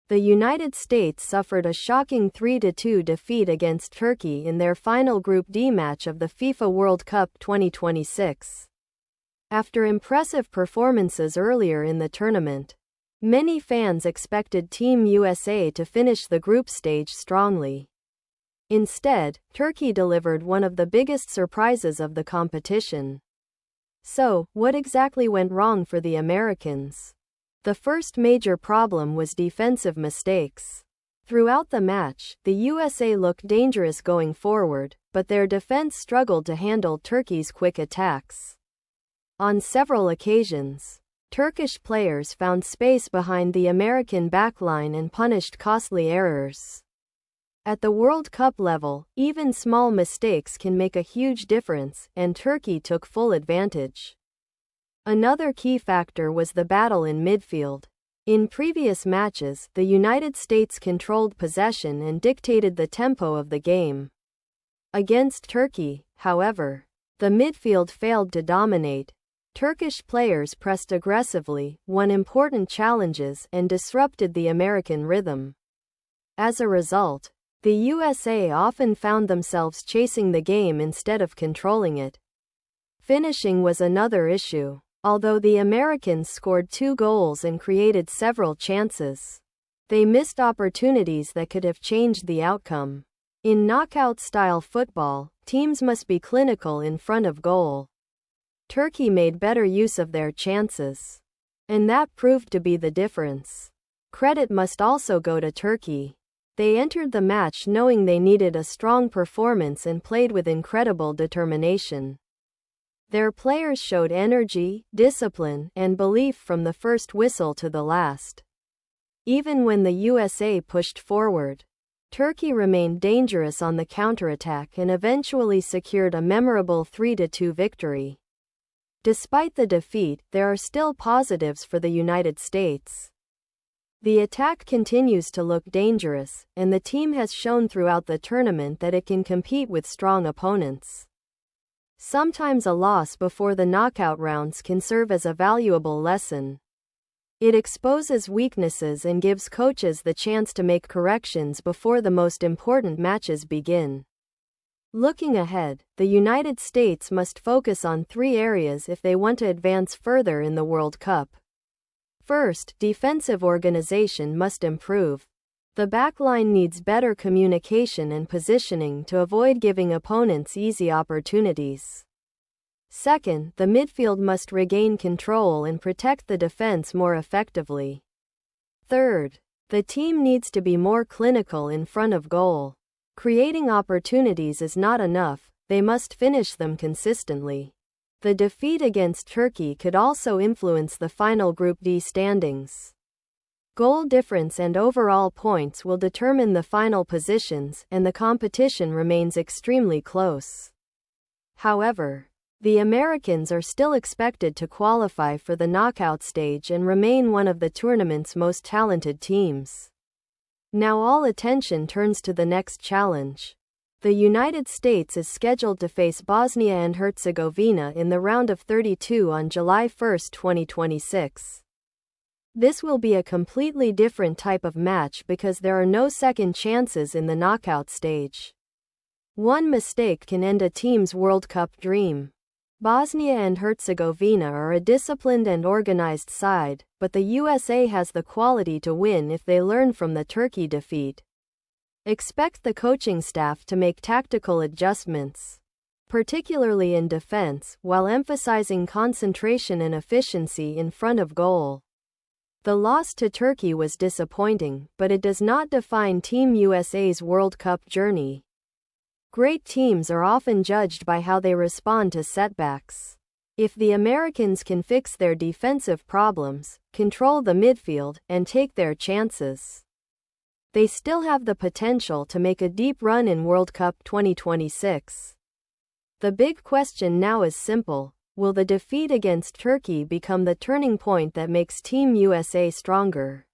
The United States suffered a shocking 3-2 defeat against Turkey in their final Group D match of the FIFA World Cup 2026. After impressive performances earlier in the tournament, many fans expected Team USA to finish the group stage strongly. Instead, Turkey delivered one of the biggest surprises of the competition. So, what exactly went wrong for the Americans? The first major problem was defensive mistakes. Throughout the match, the USA looked dangerous going forward, but their defense struggled to handle Turkey's quick attacks. On several occasions, Turkish players found space behind the American backline and punished costly errors. At the World Cup level, even small mistakes can make a huge difference, and Turkey took full advantage. Another key factor was the battle in midfield. In previous matches, the United States controlled possession and dictated the tempo of the game. Against Turkey, however, the midfield failed to dominate. Turkish players pressed aggressively, won important challenges, and disrupted the American rhythm. As a result, the USA often found themselves chasing the game instead of controlling it. Finishing was another issue. Although the Americans scored 2 goals and created several chances, they missed opportunities that could have changed the outcome. In knockout-style football, teams must be clinical in front of goal. Turkey made better use of their chances, and that proved to be the difference. Credit must also go to Turkey. They entered the match knowing they needed a strong performance and played with incredible determination. Their players showed energy, discipline, and belief from the first whistle to the last. Even when the USA pushed forward, Turkey remained dangerous on the counterattack and eventually secured a memorable 3-2 victory. Despite the defeat, there are still positives for the United States. The attack continues to look dangerous, and the team has shown throughout the tournament that it can compete with strong opponents. Sometimes a loss before the knockout rounds can serve as a valuable lesson. It exposes weaknesses and gives coaches the chance to make corrections before the most important matches begin. Looking ahead, the United States must focus on 3 areas if they want to advance further in the World Cup. First, defensive organization must improve. The backline needs better communication and positioning to avoid giving opponents easy opportunities. Second, the midfield must regain control and protect the defense more effectively. Third, the team needs to be more clinical in front of goal. Creating opportunities is not enough, they must finish them consistently. The defeat against Turkey could also influence the final Group D standings. Goal difference and overall points will determine the final positions, and the competition remains extremely close. However, the Americans are still expected to qualify for the knockout stage and remain one of the tournament's most talented teams. Now all attention turns to the next challenge. The United States is scheduled to face Bosnia and Herzegovina in the round of 32 on July 1, 2026. This will be a completely different type of match because there are no second chances in the knockout stage. One mistake can end a team's World Cup dream. Bosnia and Herzegovina are a disciplined and organized side, but the USA has the quality to win if they learn from the Turkey defeat. Expect the coaching staff to make tactical adjustments, particularly in defense, while emphasizing concentration and efficiency in front of goal. The loss to Turkey was disappointing, but it does not define Team USA's World Cup journey. Great teams are often judged by how they respond to setbacks. If the Americans can fix their defensive problems, control the midfield, and take their chances, they still have the potential to make a deep run in World Cup 2026. The big question now is simple. Will the defeat against Turkey become the turning point that makes Team USA stronger?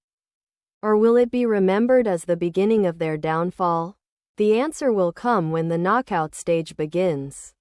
Or will it be remembered as the beginning of their downfall? The answer will come when the knockout stage begins.